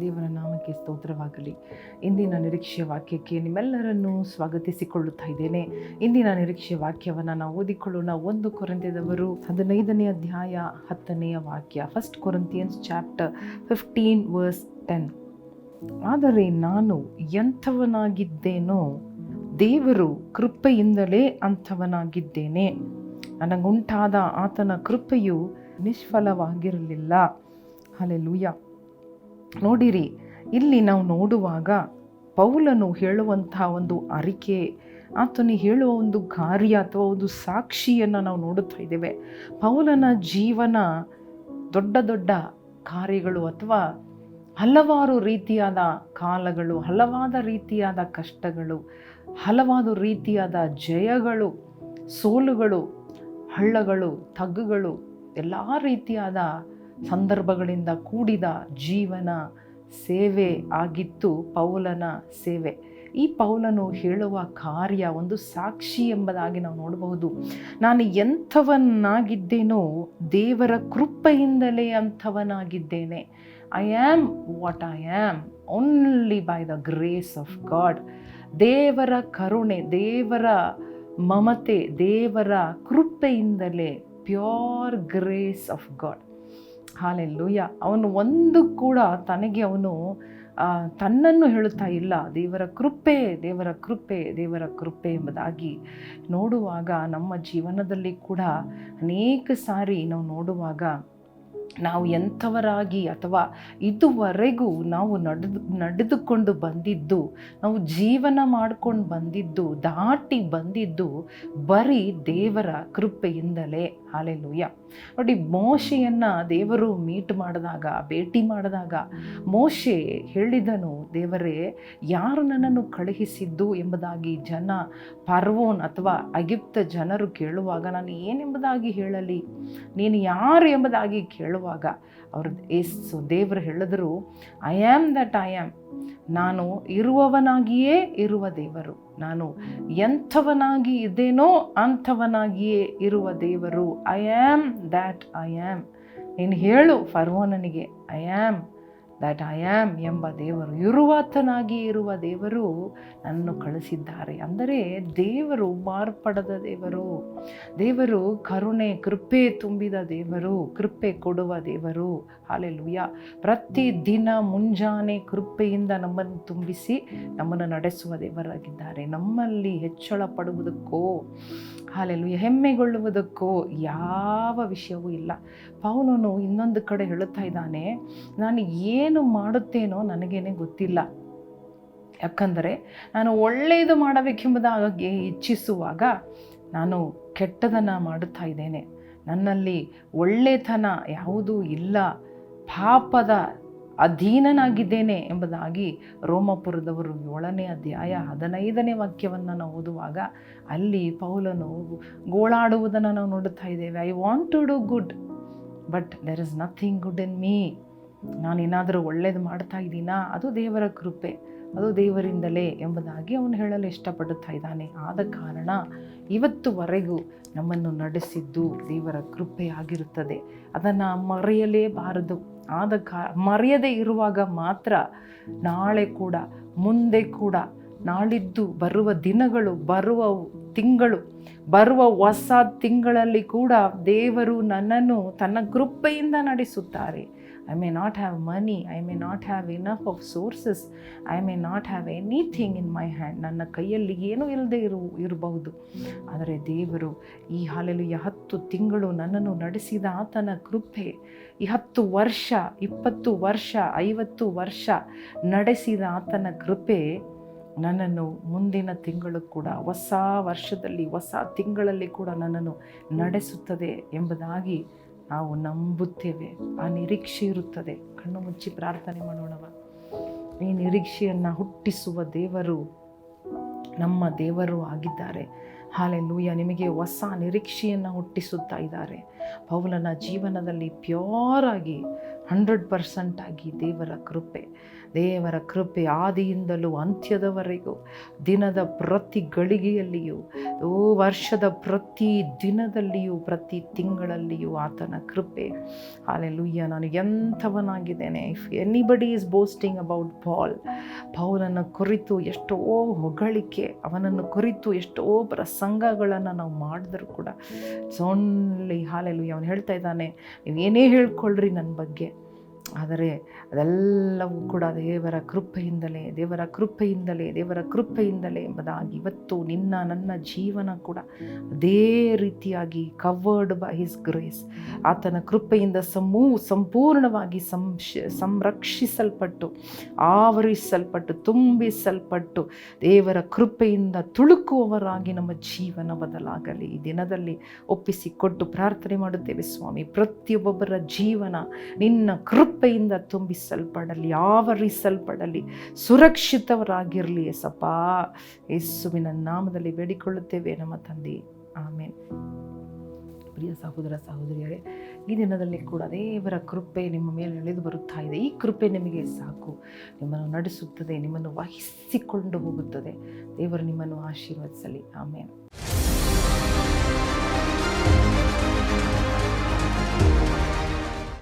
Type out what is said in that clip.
ದೇವರ ನಾಮಕ್ಕೆ ಸ್ತೋತ್ರವಾಗಲಿ. ಇಂದಿನ ನಿರೀಕ್ಷೆಯ ವಾಕ್ಯಕ್ಕೆ ನಿಮ್ಮೆಲ್ಲರನ್ನೂ ಸ್ವಾಗತಿಸಿಕೊಳ್ಳುತ್ತಾ ಇದ್ದೇನೆ. ಇಂದಿನ ನಿರೀಕ್ಷೆಯ ವಾಕ್ಯವನ್ನು ನಾವು ಓದಿಕೊಳ್ಳೋಣ. 1 ಕೊರಿಂಥದವರು 15ನೇ ಅಧ್ಯಾಯ 10ನೆಯ ವಾಕ್ಯ. 1 Corinthians chapter 15 verse 10. ಆದರೆ ನಾನು ಎಂಥವನಾಗಿದ್ದೇನೋ ದೇವರು ಕೃಪೆಯಿಂದಲೇ ಅಂಥವನಾಗಿದ್ದೇನೆ. ನನಗುಂಟಾದ ಆತನ ಕೃಪೆಯು ನಿಷ್ಫಲವಾಗಿರಲಿಲ್ಲ. ಹಲ್ಲೆಲೂಯಾ. ನೋಡಿರಿ, ಇಲ್ಲಿ ನಾವು ನೋಡುವಾಗ ಪೌಲನು ಹೇಳುವಂತಹ ಒಂದು ಅರಿಕೆ, ಆತನು ಹೇಳುವ ಒಂದು ಕಾರ್ಯ ಅಥವಾ ಒಂದು ಸಾಕ್ಷಿಯನ್ನು ನಾವು ನೋಡುತ್ತಾ ಇದ್ದೇವೆ. ಪೌಲನ ಜೀವನ ದೊಡ್ಡ ದೊಡ್ಡ ಕಾರ್ಯಗಳು ಅಥವಾ ಹಲವಾರು ರೀತಿಯಾದ ಕಾಲಗಳು, ಹಲವಾದ ರೀತಿಯಾದ ಕಷ್ಟಗಳು, ಹಲವಾರು ರೀತಿಯಾದ ಜಯಗಳು, ಸೋಲುಗಳು, ಹಳ್ಳಗಳು, ತಗ್ಗುಗಳು, ಎಲ್ಲ ರೀತಿಯಾದ ಸಂದರ್ಭಗಳಿಂದ ಕೂಡಿದ ಜೀವನ ಸೇವೆ ಆಗಿತ್ತು ಪೌಲನ ಸೇವೆ. ಈ ಪೌಲನು ಹೇಳುವ ಕಾರ್ಯ ಒಂದು ಸಾಕ್ಷಿ ಎಂಬುದಾಗಿ ನಾವು ನೋಡಬಹುದು. ನಾನು ಎಂಥವನಾಗಿದ್ದೇನೋ ದೇವರ ಕೃಪೆಯಿಂದಲೇ ಅಂಥವನಾಗಿದ್ದೇನೆ. I am what I am only by the grace of God. ದೇವರ ಕರುಣೆ, ದೇವರ ಮಮತೆ, ದೇವರ ಕೃಪೆಯಿಂದಲೇ, pure grace of God. Hallelujah. ಅವನು ಒಂದು ಕೂಡ ತನಗೆ ಅವನು ತನ್ನನ್ನು ಹೇಳುತ್ತಾ ಇಲ್ಲ. ದೇವರ ಕೃಪೆ, ದೇವರ ಕೃಪೆ, ದೇವರ ಕೃಪೆ ಎಂಬುದಾಗಿ ನೋಡುವಾಗ ನಮ್ಮ ಜೀವನದಲ್ಲಿ ಕೂಡ ಅನೇಕ ಸಾರಿ ನಾವು ನೋಡುವಾಗ ನಾವು ಎಂಥವರಾಗಿ ಅಥವಾ ಇದುವರೆಗೂ ನಾವು ನಡೆದುಕೊಂಡು ಬಂದಿದ್ದು, ನಾವು ಜೀವನ ಮಾಡ್ಕೊಂಡು ಬಂದಿದ್ದು, ದಾಟಿ ಬಂದಿದ್ದು ಬರೀ ದೇವರ ಕೃಪೆಯಿಂದಲೇ. ಹಲ್ಲೆಲೂಯಾ. ನೋಡಿ, ಮೋಶೆಯನ್ನು ದೇವರು ಭೇಟಿ ಮಾಡಿದಾಗ ಮೋಶೆ ಹೇಳಿದನು, ದೇವರೇ ಯಾರು ನನ್ನನ್ನು ಕಳುಹಿಸಿದ್ದು ಎಂಬುದಾಗಿ ಫರೋನ್ ಅಥವಾ ಐಗುಪ್ತ ಜನರು ಕೇಳುವಾಗ ನಾನು ಏನೆಂಬುದಾಗಿ ಹೇಳಲಿ, ನೀನು ಯಾರು ಎಂಬುದಾಗಿ ಕೇಳುವಾಗ ದೇವರು ಹೇಳಿದರು, I am that I am. ನಾನು ಇರುವವನಾಗಿಯೇ ಇರುವ ದೇವರು. ನಾನು ಎಂಥವನಾಗಿ ಇದ್ದೇನೋ ಅಂಥವನಾಗಿಯೇ ಇರುವ ದೇವರು. I am that I am. ನೀನು ಹೇಳು ಫರೋನನಿಗೆ, I am that I am ಎಂಬ ದೇವರು, ಇರುವಾತನಾಗಿ ಇರುವ ದೇವರು ನನ್ನನ್ನು ಕಳಿಸಿದ್ದಾರೆ. ಅಂದರೆ ದೇವರು ಮಾರ್ಪಡದ ದೇವರು, ದೇವರು ಕರುಣೆ, ಕೃಪೆ ತುಂಬಿದ ದೇವರು, ಕೃಪೆ ಕೊಡುವ ದೇವರು. ಹಲ್ಲೆಲೂಯಾ. ಪ್ರತಿದಿನ ಮುಂಜಾನೆ ಕೃಪೆಯಿಂದ ನಮ್ಮನ್ನು ತುಂಬಿಸಿ ನಮ್ಮನ್ನು ನಡೆಸುವ ದೇವರಾಗಿದ್ದಾರೆ. ನಮ್ಮಲ್ಲಿ ಹೆಚ್ಚಳ ಪಡುವುದಕ್ಕೋ, ಹಲ್ಲೆಲೂಯಾ, ಹೆಮ್ಮೆಗೊಳ್ಳುವುದಕ್ಕೋ ಯಾವ ವಿಷಯವೂ ಇಲ್ಲ. ಪೌಲನು ಇನ್ನೊಂದು ಕಡೆ ಹೇಳುತ್ತಾ ಇದ್ದಾನೆ, ನಾನು ಏನು ಮಾಡುತ್ತೇನೋ ನನಗೇನೆ ಗೊತ್ತಿಲ್ಲ. ಯಾಕಂದರೆ ನಾನು ಒಳ್ಳೆಯದು ಮಾಡಬೇಕೆಂಬುದಾಗಿ ಇಚ್ಛಿಸುವಾಗ ನಾನು ಕೆಟ್ಟದನ್ನು ಮಾಡುತ್ತಾ ಇದ್ದೇನೆ. ನನ್ನಲ್ಲಿ ಒಳ್ಳೆತನ ಯಾವುದೂ ಇಲ್ಲ, ಪಾಪದ ಅಧೀನನಾಗಿದ್ದೇನೆ ಎಂಬುದಾಗಿ ರೋಮಾಪುರದವರು 7ನೇ ಅಧ್ಯಾಯ 15ನೇ ವಾಕ್ಯವನ್ನು ನಾವು ಓದುವಾಗ ಅಲ್ಲಿ ಪೌಲನು ಗೋಳಾಡುವುದನ್ನು ನಾವು ನೋಡುತ್ತಾ ಇದ್ದೇವೆ. I want to do good but there is nothing good in me. ನಾನೇನಾದರೂ ಒಳ್ಳೇದು ಮಾಡ್ತಾ ಇದ್ದೀನಾ, ಅದು ದೇವರ ಕೃಪೆ, ಅದು ದೇವರಿಂದಲೇ ಎಂಬುದಾಗಿ ಅವನು ಹೇಳಲು ಇಷ್ಟಪಡುತ್ತಾ ಇದ್ದಾನೆ. ಆದ ಕಾರಣ ಇವತ್ತುವರೆಗೂ ನಮ್ಮನ್ನು ನಡೆಸಿದ್ದು ದೇವರ ಕೃಪೆ ಆಗಿರುತ್ತದೆ. ಅದನ್ನು ಮರೆಯಲೇಬಾರದು. ಮರೆಯದೇ ಇರುವಾಗ ಮಾತ್ರ ನಾಳೆ ಕೂಡ, ಮುಂದೆ ಕೂಡ, ನಾಳಿದ್ದು ಬರುವ ದಿನಗಳು, ಬರುವ ತಿಂಗಳು, ಬರುವ ಹೊಸ ತಿಂಗಳಲ್ಲಿ ಕೂಡ ದೇವರು ನನ್ನನ್ನು ತನ್ನ ಕೃಪೆಯಿಂದ ನಡೆಸುತ್ತಾರೆ. I may not have money, I may not have enough of sources, I may not have anything in my hand. ನನ್ನ ಕೈಯಲ್ಲಿ ಏನೂ ಇಲ್ಲದೆ ಇರಬಹುದು. ಆದರೆ ದೇವರು ಈ ಹಲ್ಲೆಲೂಯಾ 10 ತಿಂಗಳು ನನ್ನನ್ನು ನಡೆಸಿದ ಆತನ ಕೃಪೆ, ಈ 10 ವರ್ಷ, 20 ವರ್ಷ, 50 ವರ್ಷ ನಡೆಸಿದ ಆತನ ಕೃಪೆ ನನ್ನನ್ನು ಮುಂದಿನ ತಿಂಗಳು ಕೂಡ, ಹೊಸ ವರ್ಷದಲ್ಲಿ, ಹೊಸ ತಿಂಗಳಲ್ಲಿ ಕೂಡ ನನ್ನನ್ನು ನಡೆಸುತ್ತದೆ ಎಂಬುದಾಗಿ ನಾವು ನಂಬುತ್ತೇವೆ. ಆ ನಿರೀಕ್ಷೆ ಇರುತ್ತದೆ. ಕಣ್ಣು ಮುಚ್ಚಿ ಪ್ರಾರ್ಥನೆ ಮಾಡೋಣವ. ಈ ನಿರೀಕ್ಷೆಯನ್ನು ಹುಟ್ಟಿಸುವ ದೇವರು ನಮ್ಮ ದೇವರು ಆಗಿದ್ದಾರೆ. ಹಲ್ಲೆಲೂಯಾ. ನಿಮಗೆ ಹೊಸ ನಿರೀಕ್ಷೆಯನ್ನು ಹುಟ್ಟಿಸುತ್ತಾ ಇದ್ದಾರೆ. ಪೌಲನ ಜೀವನದಲ್ಲಿ ಪ್ಯೂರ್ ಆಗಿ 100% ಆಗಿ ದೇವರ ಕೃಪೆ ಆದಿಯಿಂದಲೂ ಅಂತ್ಯದವರೆಗೂ, ದಿನದ ಪ್ರತಿ ಗಳಿಗೆಯಲ್ಲಿಯೂ, ವರ್ಷದ ಪ್ರತಿ ದಿನದಲ್ಲಿಯೂ, ಪ್ರತಿ ತಿಂಗಳಲ್ಲಿಯೂ ಆತನ ಕೃಪೆ. ಹಲ್ಲೆಲೂಯಾ. ನಾನು ಎಂಥವನಾಗಿದ್ದೇನೆ. If anybody is boasting about ಪೌಲನ ಕುರಿತು ಎಷ್ಟೋ ಹೊಗಳಿಕೆ, ಅವನನ್ನು ಕುರಿತು ಎಷ್ಟೋ ಪ್ರಸಂಗಗಳನ್ನು ನಾವು ಮಾಡಿದ್ರು ಕೂಡ ಓನ್ಲಿ ಹಲ್ಲೆಲೂಯಾ. ಅವನು ಹೇಳ್ತಾ ಇದ್ದಾನೆ, ನೀವು ಏನೇ ಹೇಳ್ಕೊಳ್ರಿ ನನ್ನ ಬಗ್ಗೆ, ಆದರೆ ಅದೆಲ್ಲವೂ ಕೂಡ ದೇವರ ಕೃಪೆಯಿಂದಲೇ ಎಂಬುದಾಗಿ ಇವತ್ತು ನನ್ನ ಜೀವನ ಕೂಡ ಅದೇ ರೀತಿಯಾಗಿ ಕವರ್ಡ್ ಬೈ ಹಿಸ್ ಗ್ರೇಸ್, ಆತನ ಕೃಪೆಯಿಂದ ಸಂಪೂರ್ಣವಾಗಿ ಸಂರಕ್ಷಿಸಲ್ಪಟ್ಟು, ಆವರಿಸಲ್ಪಟ್ಟು, ತುಂಬಿಸಲ್ಪಟ್ಟು, ದೇವರ ಕೃಪೆಯಿಂದ ತುಳುಕುವವರಾಗಿ ನಮ್ಮ ಜೀವನ ಬದಲಾಗಲಿ. ಈ ದಿನದಲ್ಲಿ ಒಪ್ಪಿಸಿಕೊಟ್ಟು ಪ್ರಾರ್ಥನೆ ಮಾಡುತ್ತೇವೆ. ಸ್ವಾಮಿ, ಪ್ರತಿಯೊಬ್ಬೊಬ್ಬರ ಜೀವನ ನಿನ್ನ ಕೃಪೆಯಿಂದ ತುಂಬಿಸಲ್ಪಡಲಿ, ಆವರಿಸಲ್ಪಡಲಿ, ಸುರಕ್ಷಿತವರಾಗಿರಲಿ ಯೇಸಪ್ಪ. ಯೇಸುವಿನ ನಾಮದಲ್ಲಿ ಬೇಡಿಕೊಳ್ಳುತ್ತೇವೆ ನಮ್ಮ ತಂದೆ, ಆಮೇನ್. ಪ್ರಿಯ ಸಹೋದರ ಸಹೋದರಿಯರೇ, ಈ ದಿನದಲ್ಲಿ ಕೂಡ ದೇವರ ಕೃಪೆ ನಿಮ್ಮ ಮೇಲೆ ಇಳಿದು ಬರುತ್ತಾ ಇದೆ. ಈ ಕೃಪೆ ನಿಮಗೆ ಸಾಕು, ನಿಮ್ಮನ್ನು ನಡೆಸುತ್ತದೆ, ನಿಮ್ಮನ್ನು ವಹಿಸಿಕೊಂಡು ಹೋಗುತ್ತದೆ. ದೇವರು ನಿಮ್ಮನ್ನು ಆಶೀರ್ವದಿಸಲಿ. ಆಮೇನ್.